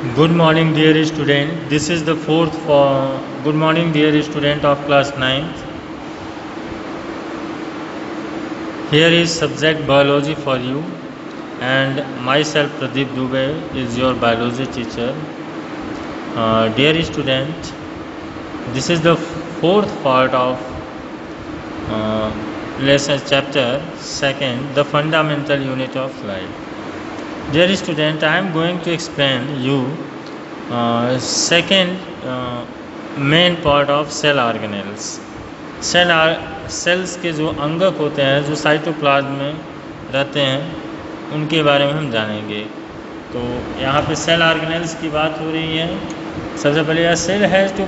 Good morning, dear student. This is the fourth for good morning, dear student of class 9th. Here is subject biology for you, and myself Pradeep Dubey is your biology teacher. Dear student, this is the fourth part of lesson chapter 2, the fundamental unit of life. Dear student, I am going to explain you second main part of cell organelles. Cells के जो अंगक होते हैं जो cytoplasm में रहते हैं उनके बारे में हम जानेंगे। तो यहाँ पे सेल ऑर्गेनेल्स की बात हो रही है। सबसे पहले यह cell has to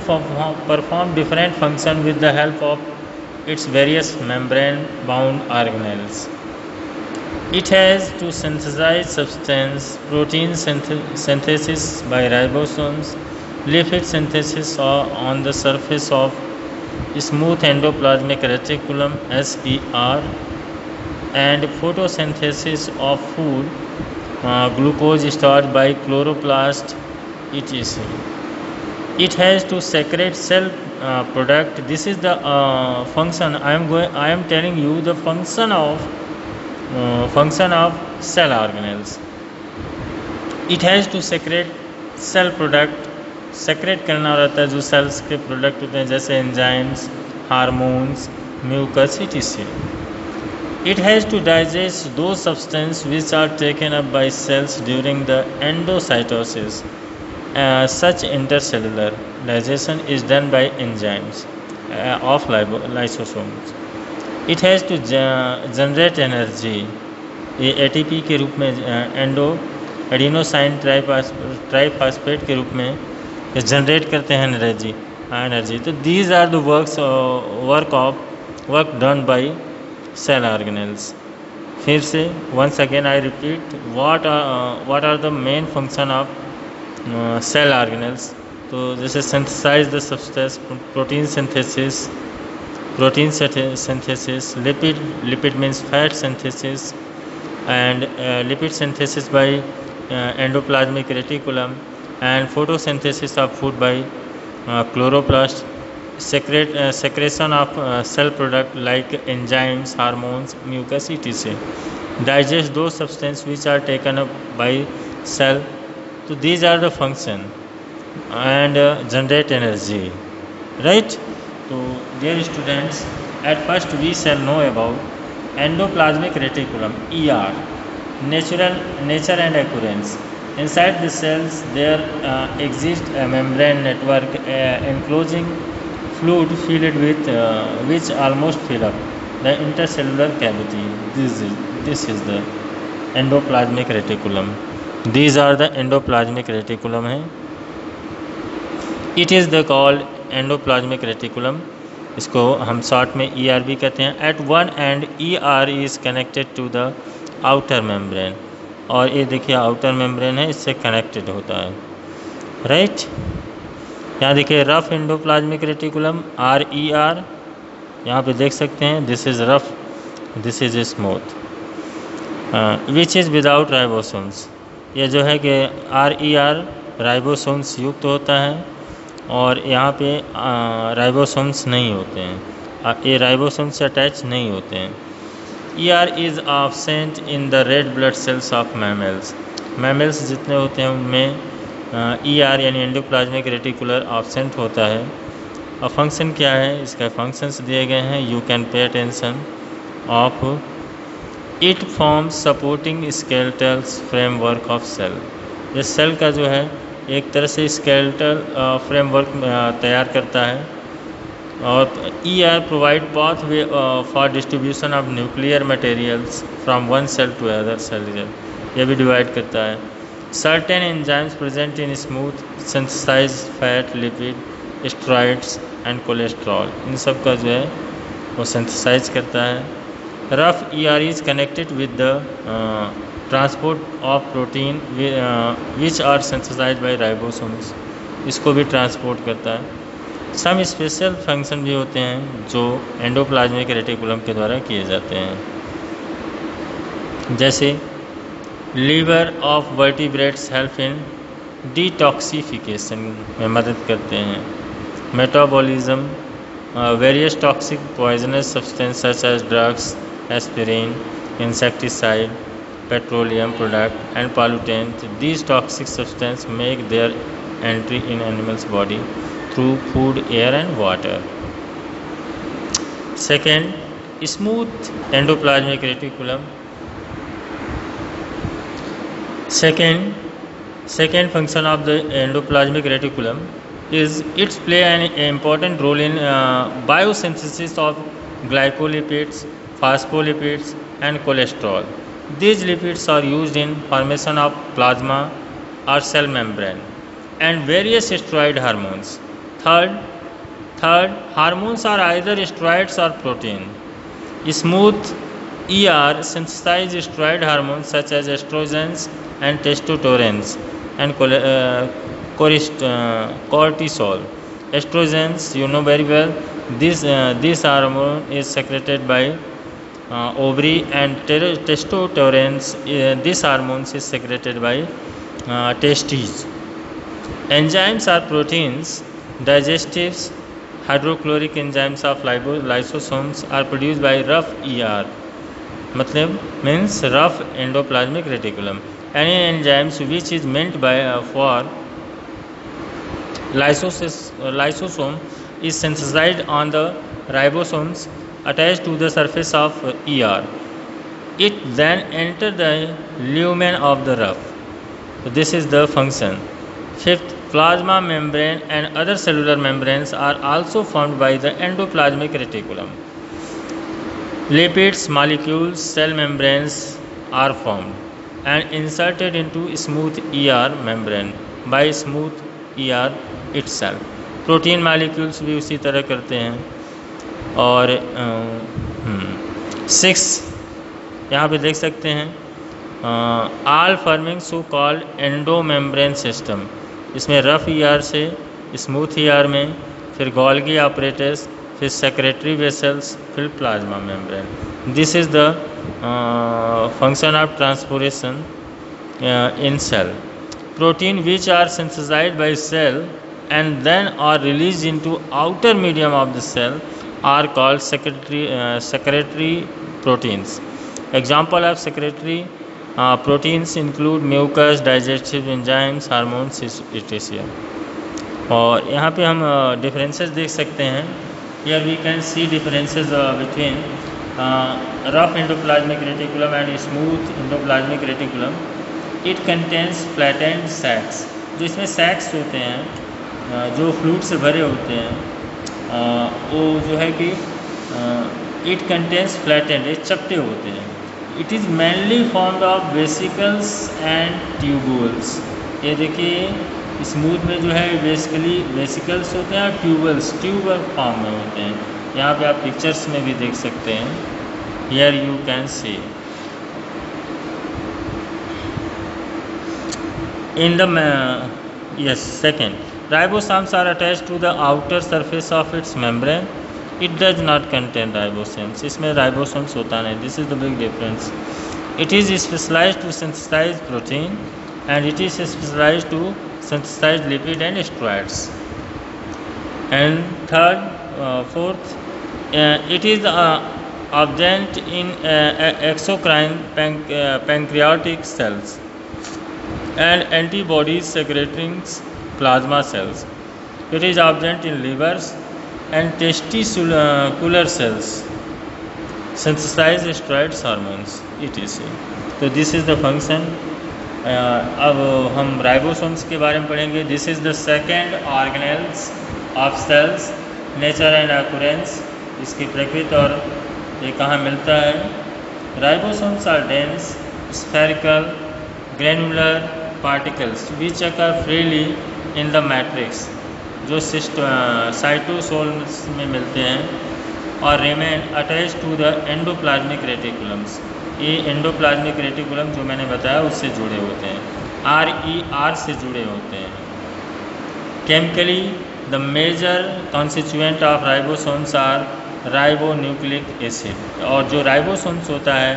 perform different function with the help of its various membrane bound organelles. It has to synthesize substance, protein synthesis by ribosomes, lipid synthesis on the surface of smooth endoplasmic reticulum (SER), and photosynthesis of food, glucose stored by chloroplast, etc. It has to secrete cell product. This is the function. I am telling you the function of cell organelles. It has to secrete cell product. secrete करना रहता है जो sales के product होते हैं जैसे enzymes, hormones, mucus etc. It has to digest those substances which are taken up by cells during the endocytosis. Such intercellular digestion is done by enzymes of lysosomes. It has to generate energy. ये ATP के रूप में adenosine triphosphate के रूप में generate करते हैं energy. तो these are the work done by cell organelles. फिर से once again I repeat what are the main function of cell organelles. तो जैसे synthesize the substance, protein synthesis, lipid means fat synthesis, and lipid synthesis by endoplasmic reticulum, and photosynthesis of food by chloroplast, secretion of cell product like enzymes, hormones, mucus etc. Digest those substances which are taken up by cell. So these are the function and generate energy, right? So dear students, at first we shall know about endoplasmic reticulum ER, nature and occurrence. Inside the cells there exists a membrane network enclosing fluid filled with which almost fill up the intercellular cavity. This is the endoplasmic reticulum. These are the endoplasmic reticulum है। It is the called endoplasmic reticulum, इसको हम short में ER भी कहते हैं। At one end ER is connected to the outer membrane, और ये देखिए आउटर मेम्ब्रेन है, इससे कनेक्टेड होता है, राइट। यहाँ देखिए रफ एंडोप्लाज्मिक रेटिकुलम RER, यहाँ पे देख सकते हैं this is rough, this is smooth, which is without ribosomes. ये जो है कि RER राइबोसोम्स युक्त होता है, और यहाँ पे राइबोसोम्स नहीं होते हैं, ये राइबोसोम्स से अटैच नहीं होते हैं। ER is absent in the red blood cells of mammals जितने होते हैं उनमें ER यानी एंडोप्लाज्मिक रेटिकुलर absent होता है। और फंक्शन क्या है, इसका फंक्शंस दिए गए हैं, you can pay attention of it forms supporting skeletal framework of cell. ये सेल का जो है एक तरह से स्केलेटल फ्रेमवर्क तैयार करता है। और ER provide pathway for distribution of nuclear materials from one cell to other cell, ये भी डिवाइड करता है। Certain enzymes present in smooth synthesise fat, lipid, steroids and cholesterol, इन सब का जो है वो सिंथेसाइज करता है। Rough ER is connected with the transport of protein which are synthesized bye ribosomes, इसको भी ट्रांसपोर्ट करता है। सम स्पेशल फंक्शन भी होते हैं जो एंडोप्लाज्मिक रेटिकुलम के द्वारा किए जाते हैं, जैसे liver of vertebrates help in detoxification में मदद करते हैं। Metabolism, various toxic poisonous substance such as drugs, aspirin, insecticide, petroleum product and pollutant. These toxic substances make their entry in animals' body through food, air and water. Second, smooth endoplasmic reticulum. Second function of the endoplasmic reticulum is it play an important role in biosynthesis of glycolipids, phospholipids and cholesterol. These lipids are used in formation of plasma or cell membrane and various steroid hormones. Third, hormones are either steroids or protein. Smooth ER synthesizes steroid hormones such as estrogens and testosterone and cortisol. Estrogens, you know very well, this hormone is secreted by ovary, and testosterone, this hormone is secreted by testes. Enzymes are proteins, digestives, hydrochloric enzymes of lysosomes are produced by rough ER, मतलब means rough endoplasmic reticulum. Any enzymes which is meant by for lysosome is synthesized on the ribosomes attached to the surface of ER. It then enters the lumen of the rough. So this is the function. Fifth, plasma membrane and other cellular membranes are also formed by the endoplasmic reticulum. Lipids, molecules, cell membranes are formed and inserted into smooth ER membrane by smooth ER itself. Protein molecules भी उसी तरह करते हैं. और 6 यहाँ पे देख सकते हैं, all forming so called endo membrane system. इसमें रफ ER से स्मूथ ER में, फिर गोल्गी ऑपरेटस, फिर सेक्रेटरी वेसल्स, फिर plasma membrane. This is the function of transportation in cell. Protein which are synthesized bye cell and then are released into outer medium of the cell are called secretory proteins. Example of secretory proteins include mucus, digestive enzymes, hormones, etc. और यहाँ पे हम differences देख सकते हैं. Here we can see differences between rough endoplasmic reticulum and smooth endoplasmic reticulum. It contains flattened sacs. जो इसमें sacs होते हैं, जो फ्लूइड से भरे होते हैं, वो जो है कि इट कंटेन्स फ्लैटेंड, ये चपटे होते हैं. It is mainly formed of vesicles and tubules. ये देखिए स्मूथ में जो है बेसिकली वेसिकल्स होते हैं और ट्यूबल फॉर्म में होते हैं. यहाँ पे आप पिक्चर्स में भी देख सकते हैं. Here you can see in the second, ribosomes are attached to the outer surface of its membrane. It does not contain ribosomes. इसमें ribosomes होता नहीं. This is the big difference. It is specialized to synthesize protein and it is specialized to synthesize lipid and steroids. And fourth, it is absent in exocrine pancreatic cells and antibodies secreting plasma cells. It is absent in livers and testicular cells. Synthesize steroids, hormones, etc. तो this is the function. अब हम ribosomes के बारे में पढ़ेंगे. This is the second organelles of cells, nature and occurrence. इसकी प्रकृति और ये कहाँ मिलता है. Ribosomes are dense, spherical, granular particles which occur freely in the matrix, जो साइटोसोल्स में मिलते हैं और remain attached to the endoplasmic reticulums. ये एंडोप्लाज्मिक रेटिकुलम जो मैंने बताया उससे जुड़े होते हैं, RER से जुड़े होते हैं. Chemically the major constituent of ribosomes are ribonucleic acid. और जो राइबोसोम्स होता है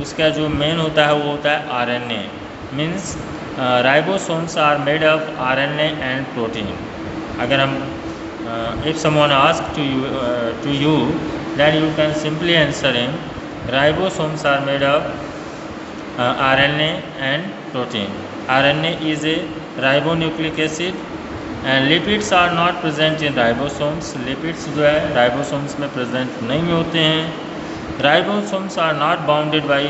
उसका जो मेन होता है वो होता है RNA, means ribosomes are made of RNA and protein. अगर हम if someone asks to you, then you can simply answer him, ribosomes are made of RNA and protein. RNA is a ribonucleic acid and lipids are not present in ribosomes. Lipids जो है ribosomes में present नहीं होते हैं. Ribosomes are not bounded by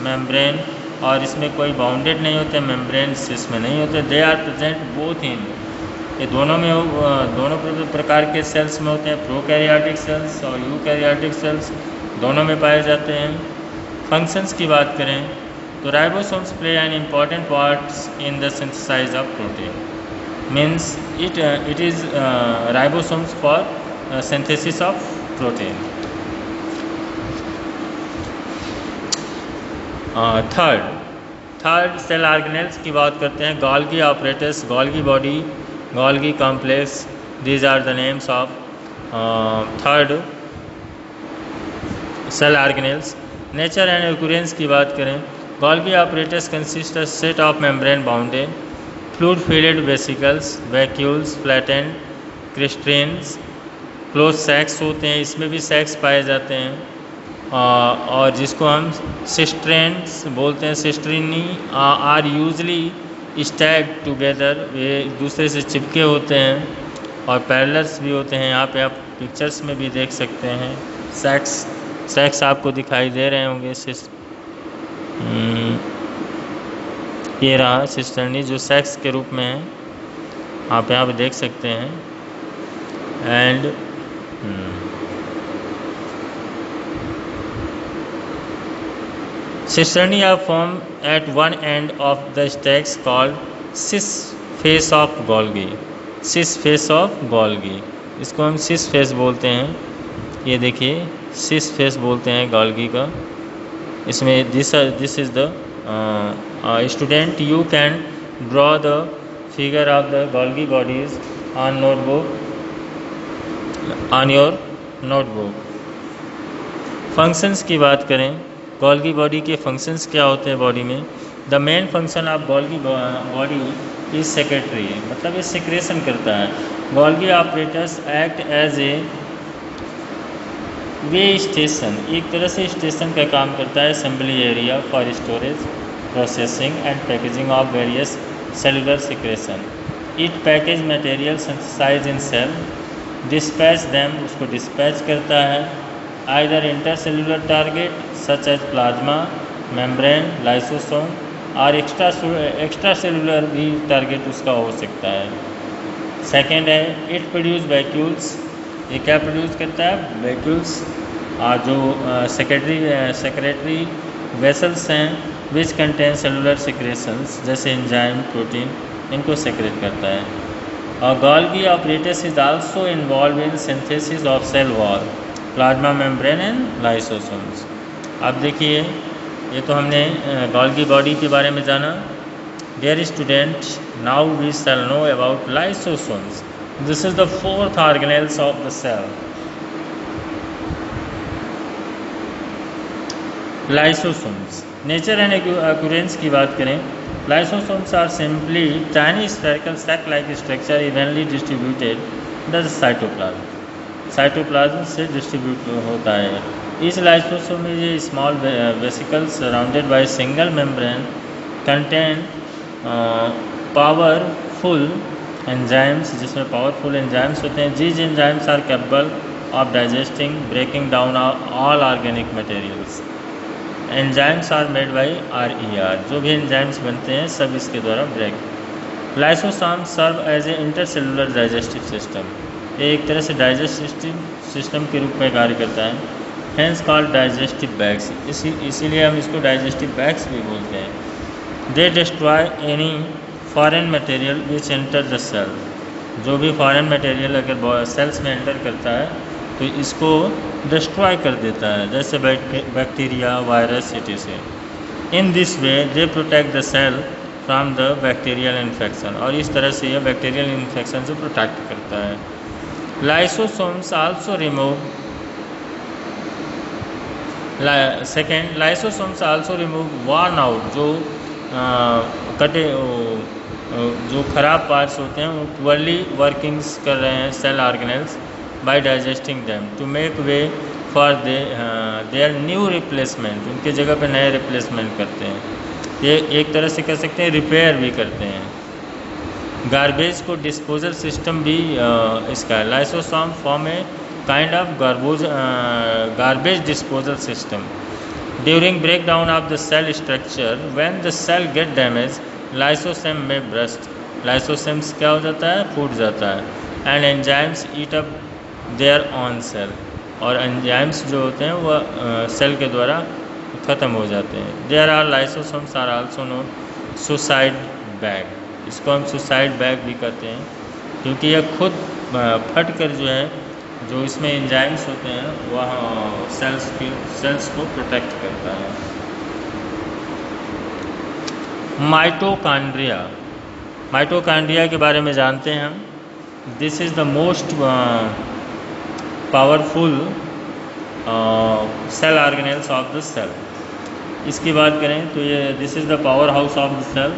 membrane, और इसमें कोई bounded नहीं होते, मेम्ब्रेन इसमें नहीं होते. They are present both in, ये दोनों प्रकार के सेल्स में होते हैं, प्रोकैरियोटिक सेल्स और यूकैरियोटिक सेल्स दोनों में पाए जाते हैं. फंक्शंस की बात करें तो ribosomes play an important part in the synthesize of protein. Means it is ribosomes for synthesis of protein. Third cell organelles की बात करते हैं. Golgi apparatus, Golgi body, Golgi complex, these are the names of third cell organelles. Nature and occurrence की बात करें, Golgi apparatus consist of set of membrane bounded fluid filled vesicles, vacuoles, flattened crystals, close sacs होते हैं, इसमें भी सैक्स पाए जाते हैं, और जिसको हम सिस्ट्रेन्स बोलते हैं. सिस्ट्रीनी आर यूजली स्टैग टुगेदर, वे एक दूसरे से चिपके होते हैं, और पैरेलल्स भी होते हैं. यहाँ पे आप पिक्चर्स में भी देख सकते हैं. सैक्स आपको दिखाई दे रहे होंगे. ये रहा सिस्टर्नी जो सैक्स के रूप में है, आप यहाँ पे देख सकते हैं. And Cisternae are formed at one end of the stacks called cis face of Golgi. Cis face of Golgi, इसको हम cis face बोलते हैं. ये देखिए cis face बोलते हैं Golgi का. इसमें this is the student, you can draw the figure of the Golgi bodies on your notebook. Functions की बात करें, गोल्गी बॉडी के फंक्शंस क्या होते हैं बॉडी में. The main function of Golgi body is secretory, मतलब ये सिक्रेशन करता है. Golgi operators act as a way station, एक तरह से स्टेशन का काम करता है. Assembly area for storage, processing and packaging of various cellular secretion. It package material synthesize in cell, dispatch them, उसको डिस्पैच करता है. Either intercellular target such as plasma, membrane, lysosome, और एक्स्ट्रा सेलुलर भी target उसका हो सकता है. Second है इट प्रोड्यूस वैक्यूल्स, ये क्या प्रोड्यूस करता है, वैक्यूल्स, और जो सेक्रेटरी वेसल्स हैं विच कंटेन सेलुलर सिक्रेशंस जैसे एंजाइम, प्रोटीन, इनको सेक्रेट करता है. और Golgi apparatus is also involve in synthesis of cell wall, plasma membrane and lysosomes. अब देखिए ये तो हमने गोल्गी बॉडी के बारे में जाना. Dear student, now we shall know about lysosomes. This is the fourth organelles of the cell. Lysosomes, nature and occurrence की बात करें, lysosomes are simply tiny spherical sac like structure evenly distributed in the cytoplasm. Cytoplasm से distribute होता है. इस lysosome में ये small vesicles surrounded by single membrane contain powerful enzymes, जिसमें पावरफुल एंजाइम्स होते हैं. These enzymes are capable of digesting, breaking down all organic materials. Enzymes are made by RER, जो भी एंजाइम्स बनते हैं सब इसके द्वारा break. Lysosome serve as a intercellular digestive system, एक तरह से डाइजेस्टिव सिस्टम के रूप में कार्य करता है. हैंस कॉल्ड डाइजेस्टिव बैग्स, इसीलिए हम इसको डाइजेस्टिव बैग्स भी बोलते हैं. They destroy any foreign material which enter the cell, जो भी फॉरेन मटेरियल अगर सेल्स में एंटर करता है तो इसको डिस्ट्रॉय कर देता है, जैसे bacteria, virus, etc. In this way they protect the cell from the bacterial infection, और इस तरह से यह बैक्टीरियल इन्फेक्शन से प्रोटेक्ट करता है. Lysosomes also remove second, lysosomes also remove worn out, जो कटे जो खराब पार्ट्स होते हैं वो पुअरली वर्किंग्स कर रहे हैं cell organelles by digesting them to make way for their new replacement, उनके जगह पे नए रिप्लेसमेंट करते हैं। ये एक तरह से कह सकते हैं रिपेयर भी करते हैं। गार्बेज को डिस्पोजल सिस्टम भी इसका lysosome form a kind of garbage disposal system. During breakdown of the cell structure, when the cell get damaged, lysosome may burst. Lysosomes क्या हो जाता है, फूट जाता है। And enzymes eat up their own cell. और enzymes जो होते हैं वह सेल के द्वारा ख़त्म हो जाते हैं। There are lysosomes are also known suicide bag. इसको हम सुसाइड बैग भी कहते हैं, क्योंकि यह खुद फट कर जो है, जो इसमें एंजाइम्स होते हैं वह सेल्स को प्रोटेक्ट करता है। माइटोकॉन्ड्रिया के बारे में जानते हैं हम। This is the most powerful cell organelles of the cell. इसकी बात करें तो ये this is the power house of the cell.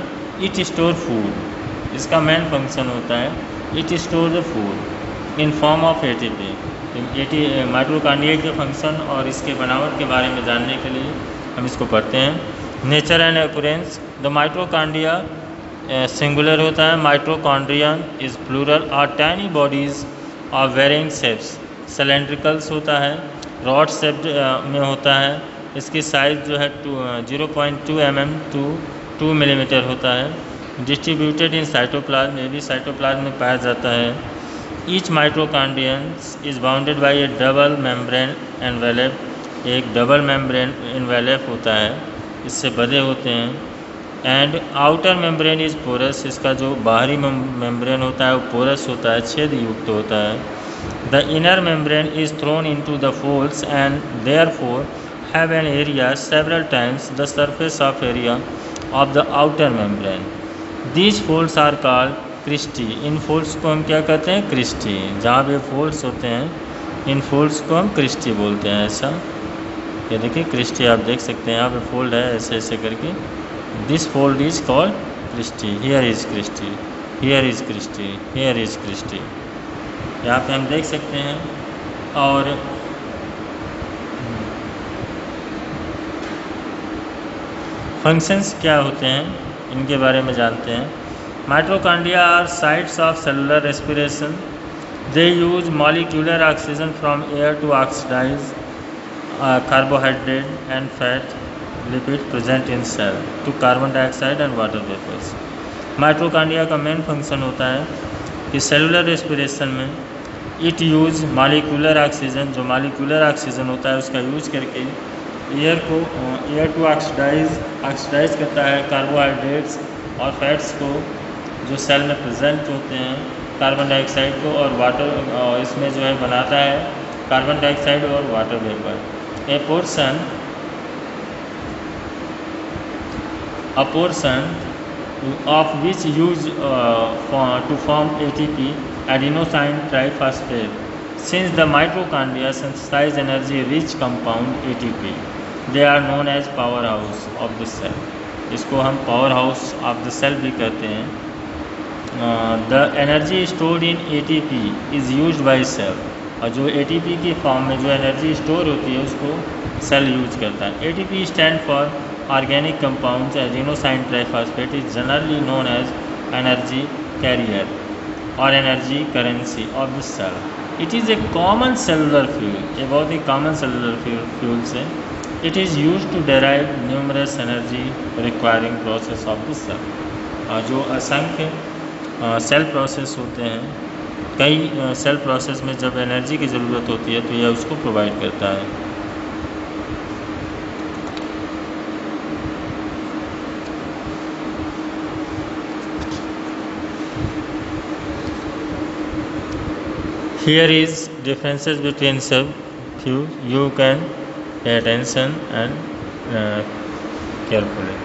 It store food, इसका मेन फंक्शन होता है it store the food in form of ATP. Mitochondria के function और इसके बनावट के बारे में जानने के लिए हम इसको पढ़ते हैं। Nature and appearance. The mitochondria singular होता है, माइटोकॉन्ड्रियन इज प्लूरल और tiny bodies of varying shapes. Cylindricals होता है, रॉड शेप में होता है। इसकी साइज जो है 0.2 mm to 2 मिलीमीटर होता है। डिस्ट्रीब्यूटेड इन साइटोप्लाज्म, ये भी साइटोप्लाज्म में पाया जाता है। Each mitochondrion is bounded by a double membrane envelope, एक डबल मेम्ब्रेन एनवेलप होता है, इससे बंधे होते हैं। And outer membrane is porous, इसका जो बाहरी मेम्ब्रेन होता है वो पोरस होता है, छेद युक्त होता है। The inner membrane is throne into the folds and therefore have an area several times the surface of area of the outer membrane. These folds are called cristae. In folds को हम क्या कहते हैं, क्रिस्टी। जहाँ पे folds होते हैं इन folds को हम क्रिस्टी बोलते हैं। ऐसा ये देखिए क्रिस्टी आप देख सकते हैं, यहाँ पे फोल्ड है ऐसे ऐसे करके। This fold is called cristae. Here is cristae, here is cristae, here is cristae, यहाँ पे हम देख सकते हैं। और फंक्शंस क्या होते हैं इनके बारे में जानते हैं। Mitochondria are sites of cellular respiration. They use molecular oxygen from air to oxidize carbohydrate and fat lipid present in cell to carbon dioxide and water vapours. Mitochondria का मेन फंक्शन होता है कि सेलुलर रेस्पिरेशन में it use molecular oxygen, जो molecular oxygen होता है उसका use करके एयर टू ऑक्सीडाइज करता है कार्बोहाइड्रेट्स और फैट्स को जो सेल में प्रेजेंट होते हैं, कार्बन डाइऑक्साइड को और वाटर, इसमें जो है बनाता है कार्बन डाइऑक्साइड और water vapour. A portion of which use to form ATP, adenosine triphosphate. Since the mitochondria synthesize energy-rich compound ATP, they are known as powerhouse of the cell. इसको हम powerhouse of the cell भी कहते हैं। The energy stored in ATP is used by cell. और जो ATP की form में जो एनर्जी स्टोर होती है उसको सेल यूज करता है। ATP stand for organic compounds. Adenosine triphosphate is generally known as energy carrier or energy currency of the cell. It is a common cellular fuel. ये बहुत ही common cellular fuel है। It is used to derive numerous energy requiring process of the cell. जो असंख्य cell process होते हैं, कई cell process में जब एनर्जी की ज़रूरत होती है तो यह उसको प्रोवाइड करता है। Here is differences between sub few. You can pay attention and carefully.